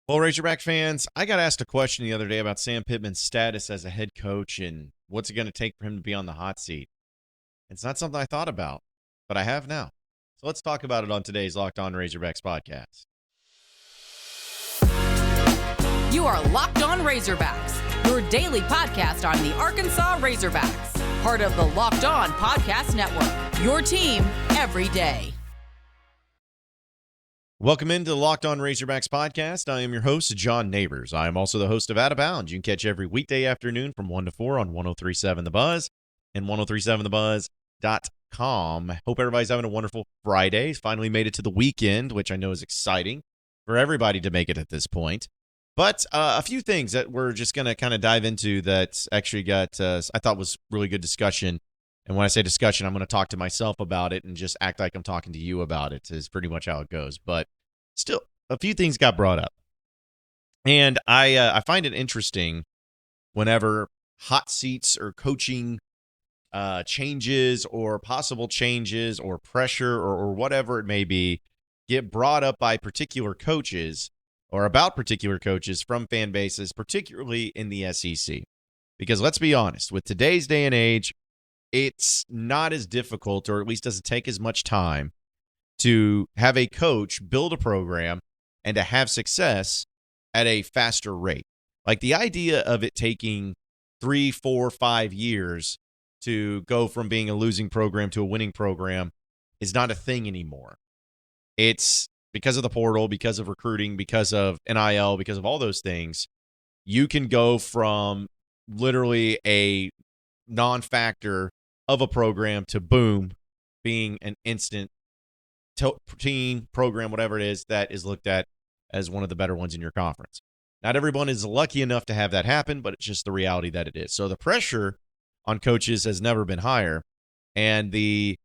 Well, Razorback fans, I got asked a question the other day about Sam Pittman's status as a head coach and what's it going to take for him to be on the hot seat. It's not something I thought about, but I have now. So let's talk about it on today's Locked On Razorbacks podcast. You are Locked On Razorbacks, your daily podcast on the Arkansas Razorbacks, part of the Locked On Podcast Network, your team every day. Welcome into the Locked On Razorbacks podcast. I am your host, John Nabors. I am also the host of Out of Bounds. You can catch every weekday afternoon from 1 to 4 on 1037 The Buzz and 1037thebuzz.com. Hope everybody's having a wonderful Friday. Finally made it to the weekend, which I know is exciting for everybody to make it at this point. But a few things that we're just going to kind of dive into that actually got, I thought was really good discussion. And when I say discussion, I'm going to talk to myself about it and just act like I'm talking to you about it is pretty much how it goes. But still, a few things got brought up. And I find it interesting whenever hot seats or coaching changes or possible changes or pressure or whatever it may be get brought up by particular coaches or about particular coaches from fan bases, particularly in the SEC. Because let's be honest, with today's day and age, it's not as difficult, or at least doesn't take as much time, to have a coach build a program and to have success at a faster rate. Like the idea of it taking 3, 4, 5 years to go from being a losing program to a winning program is not a thing anymore. It's because of the portal, because of recruiting, because of NIL, because of all those things. You can go from literally a non-factor of a program to boom, being an instant team, program, whatever it is, that is looked at as one of the better ones in your conference. Not everyone is lucky enough to have that happen, but it's just the reality that it is. So the pressure on coaches has never been higher, and the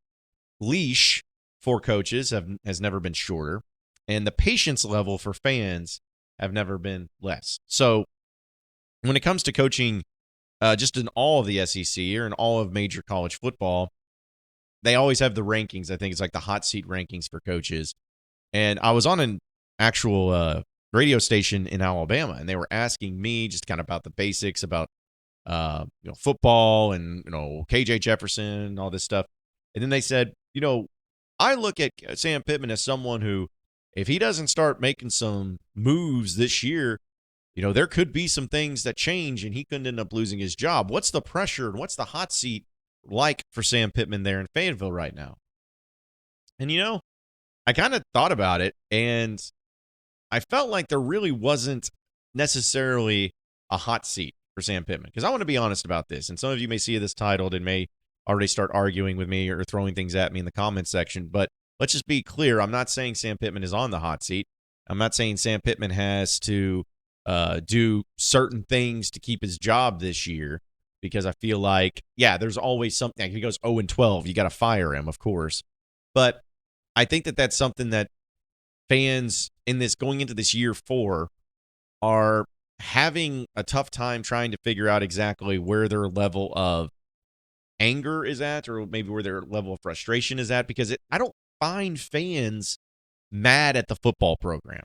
leash for coaches has never been shorter, and the patience level for fans have never been less. So when it comes to coaching, just in all of the SEC or in all of major college football, they always have the rankings. I think it's like the hot seat rankings for coaches. And I was on an actual radio station in Alabama, and they were asking me just kind of about the basics about football and KJ Jefferson and all this stuff. And then they said, I look at Sam Pittman as someone who, if he doesn't start making some moves this year, there could be some things that change and he could end up losing his job. What's the pressure and what's the hot seat like for Sam Pittman there in Fayetteville right now? And, I kind of thought about it, and I felt like there really wasn't necessarily a hot seat for Sam Pittman. Because I want to be honest about this, and some of you may see this titled and may already start arguing with me or throwing things at me in the comments section. But let's just be clear. I'm not saying Sam Pittman is on the hot seat. I'm not saying Sam Pittman has to do certain things to keep his job this year, because I feel like, there's always something. If he goes 0-12, you got to fire him, of course. But I think that that's something that fans in this going into this year 4 are having a tough time trying to figure out exactly where their level of anger is at, or maybe where their level of frustration is at, because I don't find fans mad at the football program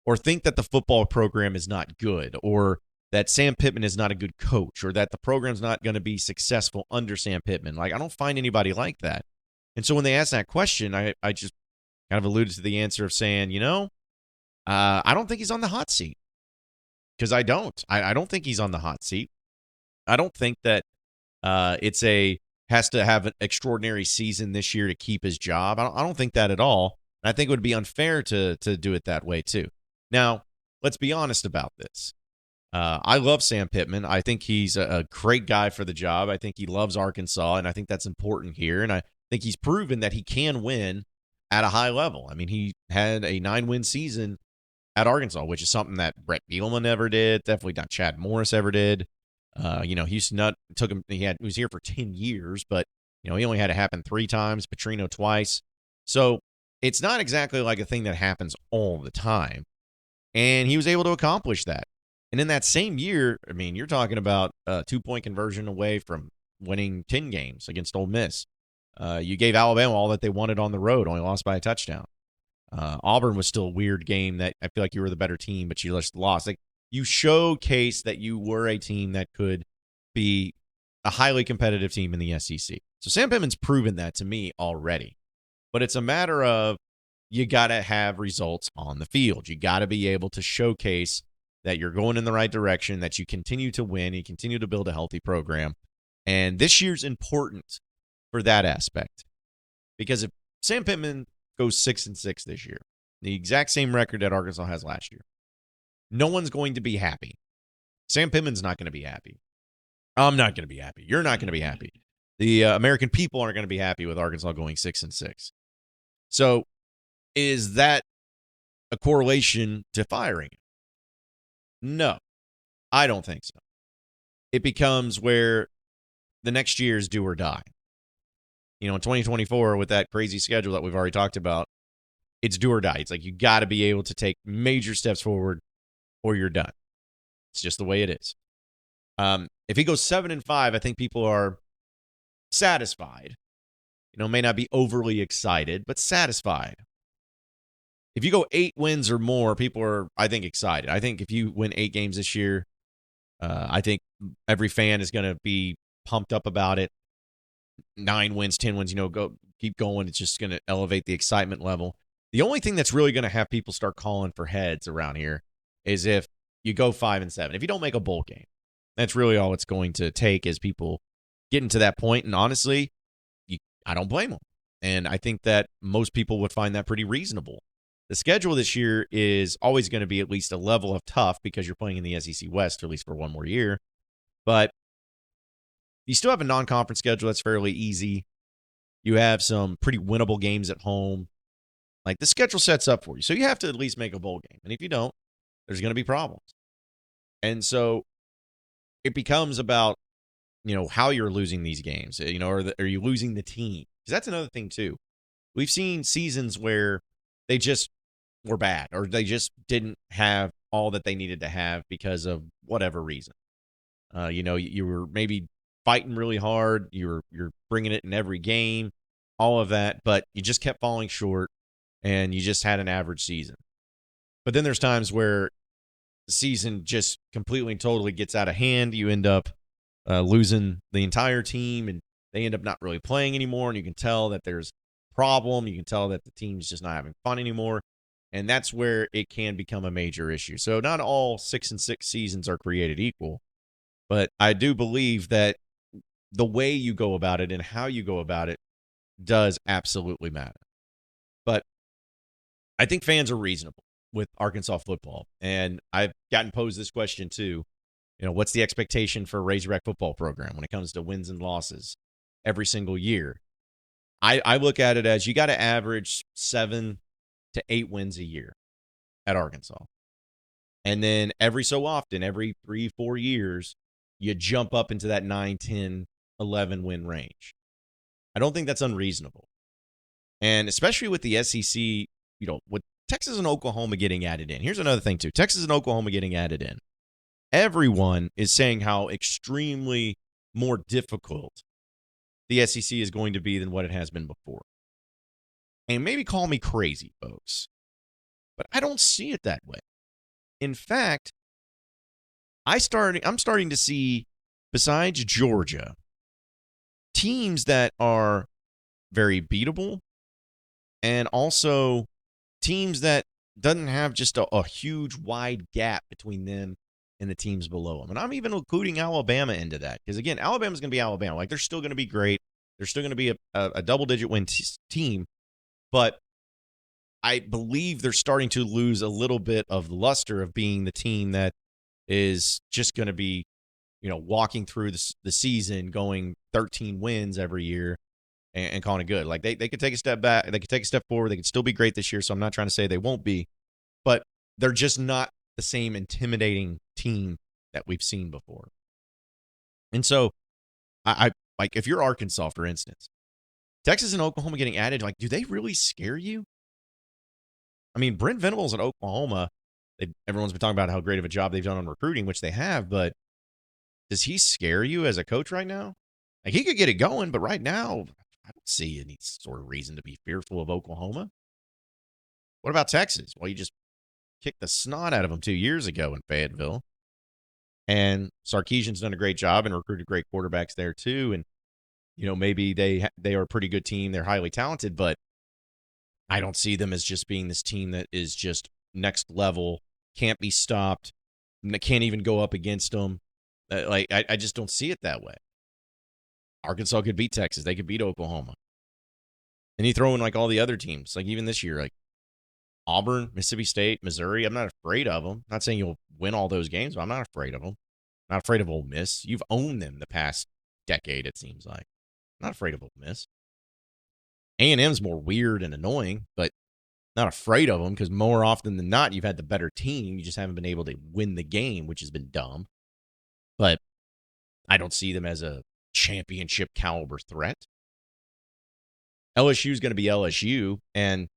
or think that the football program is not good, or that Sam Pittman is not a good coach, or that the program's not going to be successful under Sam Pittman. Like, I don't find anybody like that. And so when they ask that question, I just kind of alluded to the answer of saying, I don't think he's on the hot seat. Because I don't. I don't think he's on the hot seat. I don't think that has to have an extraordinary season this year to keep his job. I don't think that at all. And I think it would be unfair to do it that way too. Now, let's be honest about this. I love Sam Pittman. I think he's a great guy for the job. I think he loves Arkansas, and I think that's important here. And I think he's proven that he can win at a high level. I mean, he had a 9-win season at Arkansas, which is something that Brett Bielema never did. Definitely not Chad Morris ever did. Houston Nutt took him. He was here for 10 years, but he only had it happen 3 times. Petrino twice. So it's not exactly like a thing that happens all the time. And he was able to accomplish that. And in that same year, I mean, you're talking about a 2-point conversion away from winning 10 games against Ole Miss. You gave Alabama all that they wanted on the road, only lost by a touchdown. Auburn was still a weird game that I feel like you were the better team, but you just lost. Like, you showcased that you were a team that could be a highly competitive team in the SEC. So Sam Pittman's proven that to me already. But it's a matter of you got to have results on the field. You got to be able to showcase that you're going in the right direction, that you continue to win, you continue to build a healthy program. And this year's important for that aspect. Because if Sam Pittman goes 6-6 this year, the exact same record that Arkansas has last year, no one's going to be happy. Sam Pittman's not going to be happy. I'm not going to be happy. You're not going to be happy. The American people aren't going to be happy with Arkansas going 6-6. So is that a correlation to firing him? No, I don't think so. It becomes where the next year is do or die. In 2024, with that crazy schedule that we've already talked about, it's do or die. It's like you got to be able to take major steps forward or you're done. It's just the way it is. If he goes 7-5, I think people are satisfied. May not be overly excited, but satisfied. If you go 8 wins or more, people are, I think, excited. I think if you win 8 games this year, I think every fan is going to be pumped up about it. 9 wins, 10 wins, keep going. It's just going to elevate the excitement level. The only thing that's really going to have people start calling for heads around here is if you go 5-7. If you don't make a bowl game, that's really all it's going to take is people getting to that point. And honestly, I don't blame them. And I think that most people would find that pretty reasonable. The schedule this year is always going to be at least a level of tough because you're playing in the SEC West, at least for one more year. But you still have a non-conference schedule that's fairly easy. You have some pretty winnable games at home. Like, the schedule sets up for you. So you have to at least make a bowl game. And if you don't, there's going to be problems. And so it becomes about, how you're losing these games, or are you losing the team? Because that's another thing, too. We've seen seasons where they just were bad or they just didn't have all that they needed to have because of whatever reason. You were maybe fighting really hard. You're bringing it in every game, all of that, but you just kept falling short and you just had an average season. But then there's times where the season just completely and totally gets out of hand. You end up losing the entire team and they end up not really playing anymore. And you can tell that there's a problem. You can tell that the team's just not having fun anymore. And that's where it can become a major issue. So not all 6-6 seasons are created equal, but I do believe that the way you go about it and how you go about it does absolutely matter. But I think fans are reasonable with Arkansas football. And I've gotten posed this question too. What's the expectation for a Razorback football program when it comes to wins and losses every single year? I look at it as you got to average 7 to 8 wins a year at Arkansas. And then every so often, every 3-4 years, you jump up into that 9, 10, 11 win range. I don't think that's unreasonable. And especially with the SEC, with Texas and Oklahoma getting added in. Here's another thing, too. Texas and Oklahoma getting added in. Everyone is saying how extremely more difficult the SEC is going to be than what it has been before. And maybe call me crazy, folks, but I don't see it that way. In fact, I'm starting to see, besides Georgia, teams that are very beatable and also teams that doesn't have just a huge wide gap between them and the teams below them. And I'm even including Alabama into that because, again, Alabama's going to be Alabama. Like, they're still going to be great. They're still going to be a double-digit win team. But I believe they're starting to lose a little bit of the luster of being the team that is just going to be, walking through the season going 13 wins every year and calling it good. Like, they could take a step back. They could take a step forward. They could still be great this year, so I'm not trying to say they won't be. But they're just not the same intimidating team that we've seen before. And so, I like, if you're Arkansas, for instance, Texas and Oklahoma getting added, like, do they really scare you? I mean, Brent Venables at Oklahoma, everyone's been talking about how great of a job they've done on recruiting, which they have, but does he scare you as a coach right now? Like, he could get it going, but right now, I don't see any sort of reason to be fearful of Oklahoma. What about Texas? Well, you just kicked the snot out of them 2 years ago in Fayetteville. And Sarkisian's done a great job and recruited great quarterbacks there too. And maybe they are a pretty good team. They're highly talented, but I don't see them as just being this team that is just next level, can't be stopped, can't even go up against them. I just don't see it that way. Arkansas could beat Texas. They could beat Oklahoma. And you throw in like all the other teams, like even this year, like Auburn, Mississippi State, Missouri. I'm not afraid of them. Not saying you'll win all those games, but I'm not afraid of them. Not afraid of Ole Miss. You've owned them the past decade, it seems like. Not afraid of Ole Miss. A&M's more weird and annoying, but not afraid of them because more often than not, you've had the better team. You just haven't been able to win the game, which has been dumb. But I don't see them as a championship caliber threat. LSU is going to be LSU, and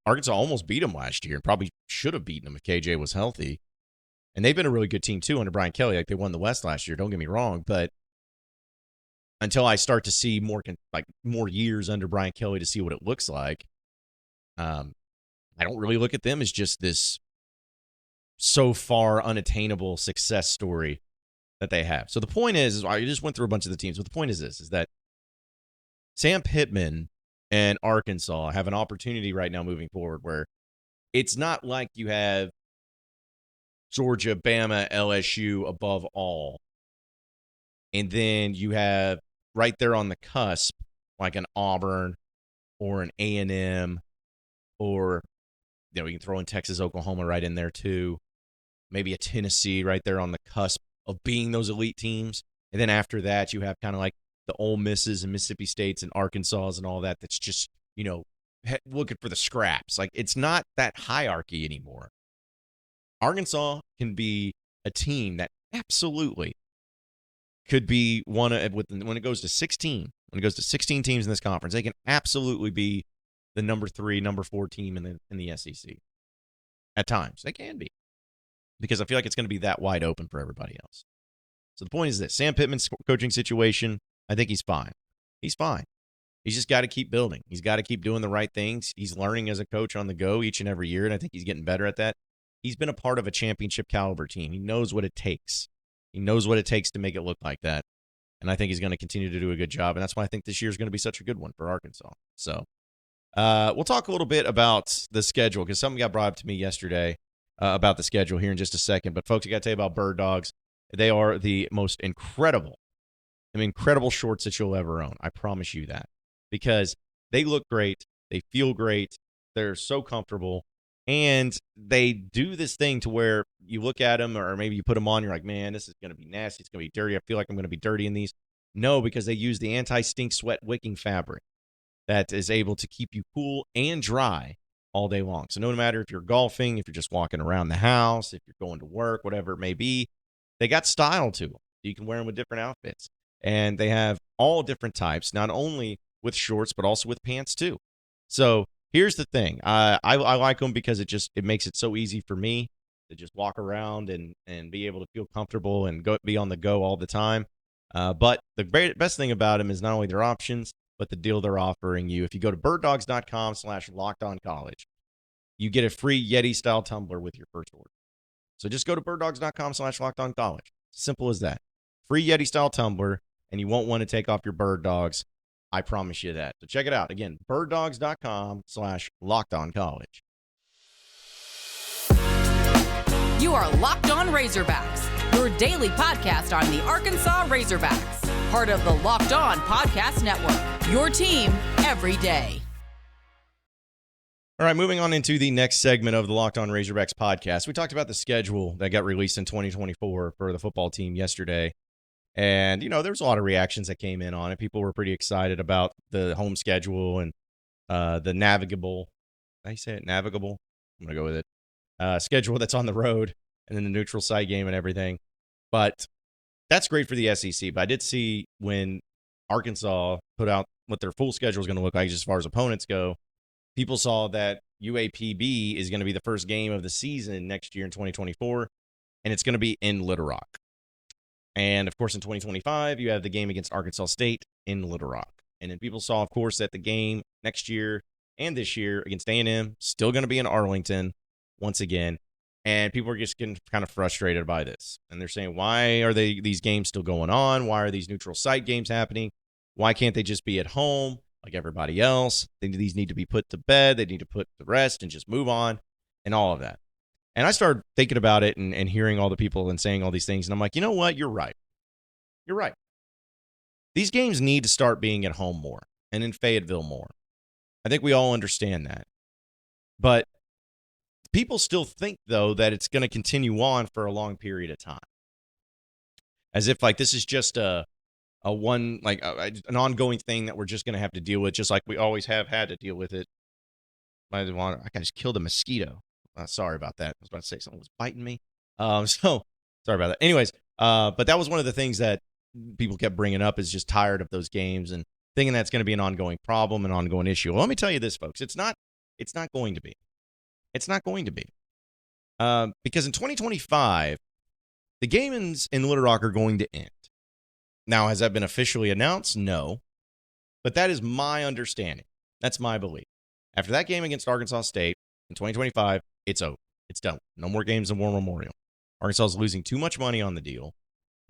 Arkansas almost beat them last year and probably should have beaten them if KJ was healthy. And they've been a really good team too under Brian Kelly. Like they won the West last year. Don't get me wrong, but until I start to see more years under Brian Kelly to see what it looks like, I don't really look at them as just this so far unattainable success story that they have. So the point is I just went through a bunch of the teams, but the point is this, is that Sam Pittman and Arkansas have an opportunity right now moving forward where it's not like you have Georgia, Bama, LSU above all. And then you have right there on the cusp, like an Auburn or an A&M, or you can throw in Texas, Oklahoma right in there too. Maybe a Tennessee right there on the cusp of being those elite teams. And then after that, you have kind of like the Ole Misses and Mississippi States and Arkansas and all that. That's just, looking for the scraps. Like it's not that hierarchy anymore. Arkansas can be a team that absolutely could be when it goes to 16. When it goes to 16 teams in this conference, they can absolutely be the number 3, number 4 team in the SEC. At times, they can be, because I feel like it's going to be that wide open for everybody else. So the point is this: Sam Pittman's coaching situation, I think he's fine. He's fine. He's just got to keep building. He's got to keep doing the right things. He's learning as a coach on the go each and every year, and I think he's getting better at that. He's been a part of a championship caliber team. He knows what it takes. He knows what it takes to make it look like that. And I think he's going to continue to do a good job. And that's why I think this year is going to be such a good one for Arkansas. So we'll talk a little bit about the schedule because something got brought up to me yesterday about the schedule here in just a second. But folks, I got to tell you about Birddogs. They are the most incredible shorts that you'll ever own. I promise you that, because they look great. They feel great. They're so comfortable. And they do this thing to where you look at them, or maybe you put them on, you're like, man, this is going to be nasty. It's going to be dirty. I feel like I'm going to be dirty in these. No, because they use the anti-stink sweat wicking fabric that is able to keep you cool and dry all day long. So no matter if you're golfing, if you're just walking around the house, if you're going to work, whatever it may be, they got style to them. You can wear them with different outfits. And they have all different types, not only with shorts, but also with pants too. So here's the thing. I like them because it makes it so easy for me to just walk around and be able to feel comfortable and be on the go all the time. But the best thing about them is not only their options, but the deal they're offering you. If you go to birddogs.com/lockedoncollege, you get a free Yeti-style tumbler with your first order. So just go to birddogs.com/lockedoncollege. Simple as that. Free Yeti-style tumbler, and you won't want to take off your Bird Dogs. I promise you that. So check it out. Again, birddogs.com/lockedoncollege. You are Locked On Razorbacks, your daily podcast on the Arkansas Razorbacks, part of the Locked On Podcast Network, your team every day. All right, moving on into the next segment of the Locked On Razorbacks podcast. We talked about the schedule that got released in 2024 for the football team yesterday. And, there was a lot of reactions that came in on it. People were pretty excited about the home schedule and the navigable. How you say it? Navigable? I'm going to go with it. Schedule that's on the road, and then the neutral site game and everything. But that's great for the SEC. But I did see when Arkansas put out what their full schedule is going to look like as far as opponents go, people saw that UAPB is going to be the first game of the season next year in 2024, and it's going to be in Little Rock. And, of course, in 2025, you have the game against Arkansas State in Little Rock. And then people saw, of course, that the game next year and this year against A&M, still going to be in Arlington once again. And people are just getting kind of frustrated by this. And they're saying, why are these games still going on? Why are these neutral site games happening? Why can't they just be at home like everybody else? These need to be put to bed. They need to put to rest and just move on and all of that. And I started thinking about it and hearing all the people and saying all these things. And I'm like, you know what? You're right. You're right. These games need to start being at home more and in Fayetteville more. I think we all understand that. But people still think, though, that it's going to continue on for a long period of time. As if, like, this is just an ongoing thing that we're just going to have to deal with, just like we always have had to deal with it. I just killed a mosquito. Sorry about that. I was about to say someone was biting me. So sorry about that. Anyways, but that was one of the things that people kept bringing up, is just tired of those games and thinking that's going to be an ongoing problem, an ongoing issue. Well, let me tell you this, folks. It's not going to be. It's not going to be. Because in 2025, the games in Little Rock are going to end. Now, has that been officially announced? No. But that is my understanding. That's my belief. After that game against Arkansas State in 2025, it's over. It's done. No more games in War Memorial. Arkansas is losing too much money on the deal.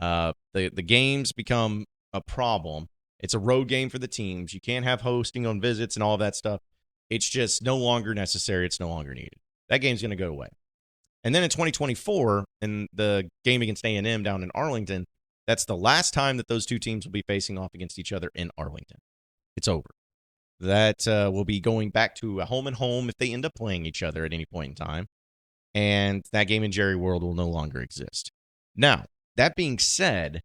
The games become a problem. It's a road game for the teams. You can't have hosting on visits and all of that stuff. It's just no longer necessary. It's no longer needed. That game's going to go away. And then in 2024, in the game against A&M down in Arlington, that's the last time that those two teams will be facing off against each other in Arlington. It's over. That will be going back to a home and home if they end up playing each other at any point in time. And that game in Jerry World will no longer exist. Now, that being said,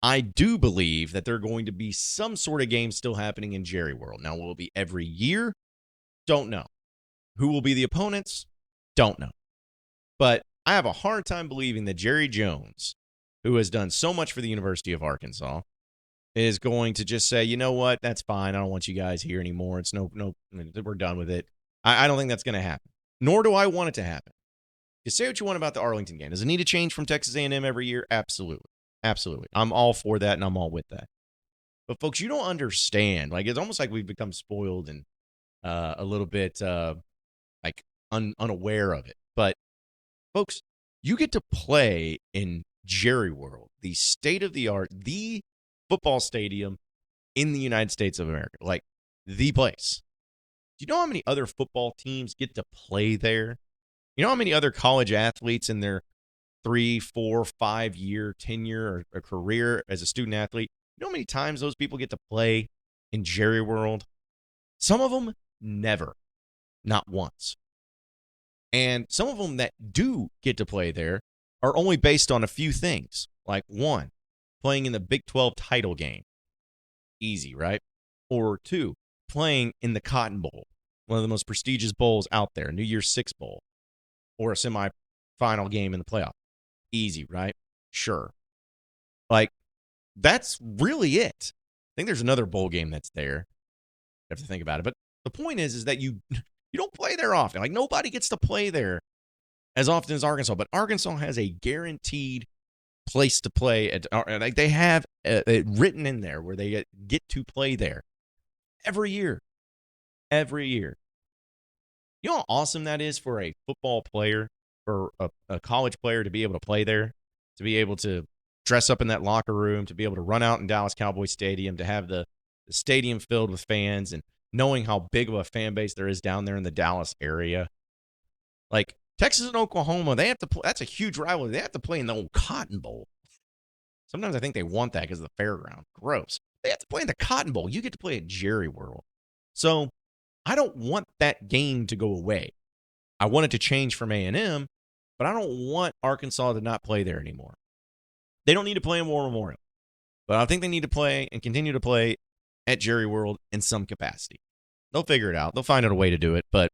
I do believe that there are going to be some sort of games still happening in Jerry World. Now, will it be every year? Don't know. Who will be the opponents? Don't know. But I have a hard time believing that Jerry Jones, who has done so much for the University of Arkansas, is going to just say, you know what, that's fine. I don't want you guys here anymore. It's no, we're done with it. I don't think that's going to happen. Nor do I want it to happen. You say what you want about the Arlington game. Does it need to change from Texas A&M every year? Absolutely. Absolutely. I'm all for that, and I'm all with that. But, folks, you don't understand. Like, it's almost like we've become spoiled and a little bit unaware of it. But, folks, you get to play in Jerry World, the state-of-the-art, the football stadium in the United States of America. Like, the place. Do you know how many other football teams get to play there? You know how many other college athletes in their 3, 4, 5-year tenure or career as a student athlete, you know how many times those people get to play in Jerry World? Some of them never, not once. And some of them that do get to play there are only based on a few things. Like, one, playing in the Big 12 title game. Easy, right? Or two, playing in the Cotton Bowl, one of the most prestigious bowls out there, New Year's Six Bowl, or a semifinal game in the playoff. Easy, right? Sure. Like, that's really it. I think there's another bowl game that's there. You have to think about it. But the point is that you don't play there often. Like, nobody gets to play there as often as Arkansas. But Arkansas has a guaranteed place to play. Like, they have it written in there where they get to play there every year. Every year. You know how awesome that is for a football player, for a college player to be able to play there, to be able to dress up in that locker room, to be able to run out in Dallas Cowboys Stadium, to have the stadium filled with fans, and knowing how big of a fan base there is down there in the Dallas area. Like, Texas and Oklahoma, they have to play. That's a huge rivalry. They have to play in the old Cotton Bowl. Sometimes I think they want that because of the fairground. Gross. They have to play in the Cotton Bowl. You get to play at Jerry World. So I don't want that game to go away. I want it to change from A&M, but I don't want Arkansas to not play there anymore. They don't need to play in War Memorial, but I think they need to play and continue to play at Jerry World in some capacity. They'll figure it out. They'll find out a way to do it, but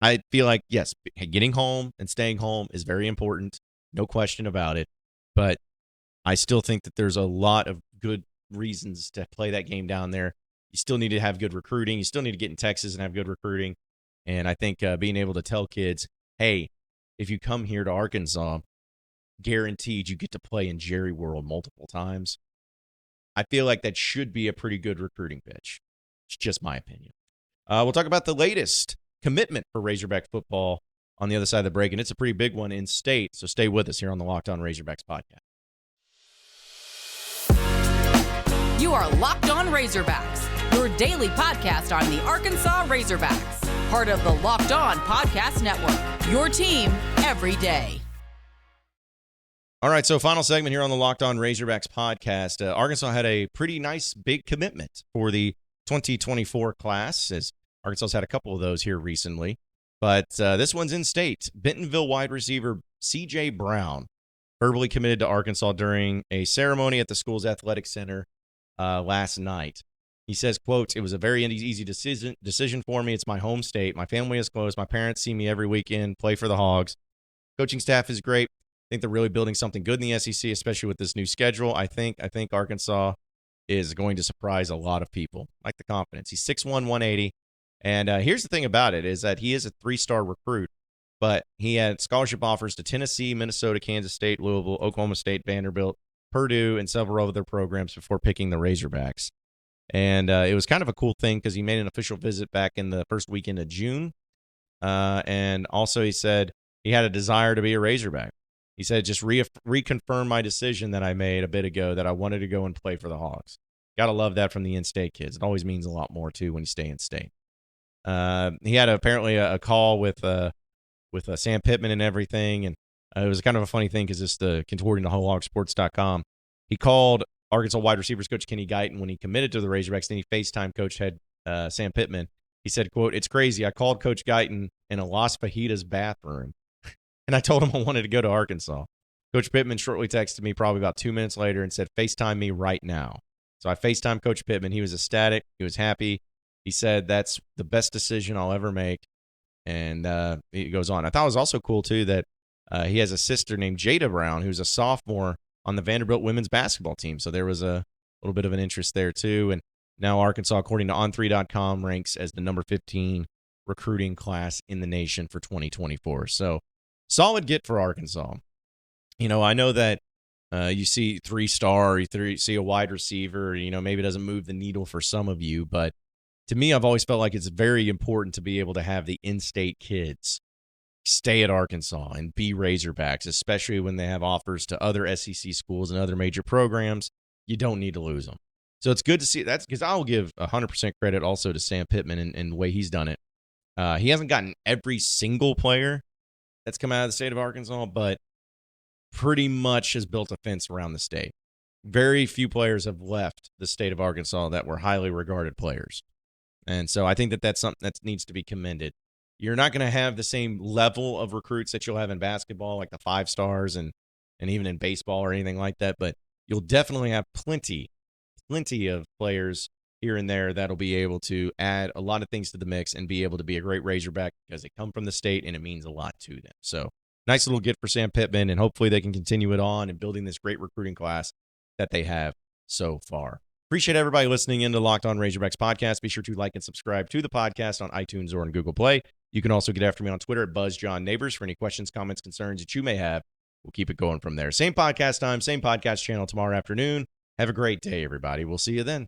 I feel like, yes, getting home and staying home is very important. No question about it, but I still think that there's a lot of good reasons to play that game down there. You still need to have good recruiting. You still need to get in Texas and have good recruiting. And I think being able to tell kids, hey, if you come here to Arkansas, guaranteed you get to play in Jerry World multiple times. I feel like that should be a pretty good recruiting pitch. It's just my opinion. We'll talk about the latest commitment for Razorback football on the other side of the break, and it's a pretty big one in state. So stay with us here on the Locked On Razorbacks podcast. You are Locked On Razorbacks, your daily podcast on the Arkansas Razorbacks, part of the Locked On Podcast Network, your team every day. All right, so final segment here on the Locked On Razorbacks podcast. Arkansas had a pretty nice big commitment for the 2024 class, as Arkansas's had a couple of those here recently. But this one's in state. Bentonville wide receiver C.J. Brown verbally committed to Arkansas during a ceremony at the school's athletic center last night. He says, quote, "It was a very easy decision for me. It's my home state. My family is close. My parents see me every weekend play for the Hogs. Coaching staff is great. I think they're really building something good in the SEC, especially with this new schedule. I think Arkansas is going to surprise a lot of people." Like the confidence. He's 6'1", 180. And here's the thing about it is that he is a 3-star recruit, but he had scholarship offers to Tennessee, Minnesota, Kansas State, Louisville, Oklahoma State, Vanderbilt, Purdue, and several other programs before picking the Razorbacks. And it was kind of a cool thing because he made an official visit back in the first weekend of June. And also he said he had a desire to be a Razorback. He said, just reconfirm my decision that I made a bit ago that I wanted to go and play for the Hogs. Got to love that from the in-state kids. It always means a lot more, too, when you stay in-state. He had apparently a call with Sam Pittman and everything, and it was kind of a funny thing because it's according to HogSports.com. He called Arkansas wide receivers coach Kenny Guyton when he committed to the Razorbacks. Then he FaceTime coach head Sam Pittman. He said, quote, "It's crazy. I called Coach Guyton in a Las Fajitas bathroom, and I told him I wanted to go to Arkansas. Coach Pittman shortly texted me probably about 2 minutes later and said, FaceTime me right now." So I FaceTime Coach Pittman. He was ecstatic. He was happy. He said, "That's the best decision I'll ever make." And he goes on. I thought it was also cool, too, that he has a sister named Jada Brown, who's a sophomore on the Vanderbilt women's basketball team. So there was a little bit of an interest there, too. And now Arkansas, according to On3.com, ranks as the number 15 recruiting class in the nation for 2024. So solid get for Arkansas. You know, I know that you see 3-star, you see a wide receiver, you know, maybe it doesn't move the needle for some of you, but to me, I've always felt like it's very important to be able to have the in-state kids stay at Arkansas and be Razorbacks, especially when they have offers to other SEC schools and other major programs. You don't need to lose them. So it's good to see that, because I'll give 100% credit also to Sam Pittman and the way he's done it. He hasn't gotten every single player that's come out of the state of Arkansas, but pretty much has built a fence around the state. Very few players have left the state of Arkansas that were highly regarded players. And so I think that that's something that needs to be commended. You're not going to have the same level of recruits that you'll have in basketball, like the 5-stars and even in baseball or anything like that, but you'll definitely have plenty of players here and there that'll be able to add a lot of things to the mix and be able to be a great Razorback because they come from the state and it means a lot to them. So nice little get for Sam Pittman, and hopefully they can continue it on and building this great recruiting class that they have so far. Appreciate everybody listening into Locked On Razorbacks podcast. Be sure to like and subscribe to the podcast on iTunes or on Google Play. You can also get after me on Twitter at BuzzJohnNabors for any questions, comments, concerns that you may have. We'll keep it going from there. Same podcast time, same podcast channel tomorrow afternoon. Have a great day, everybody. We'll see you then.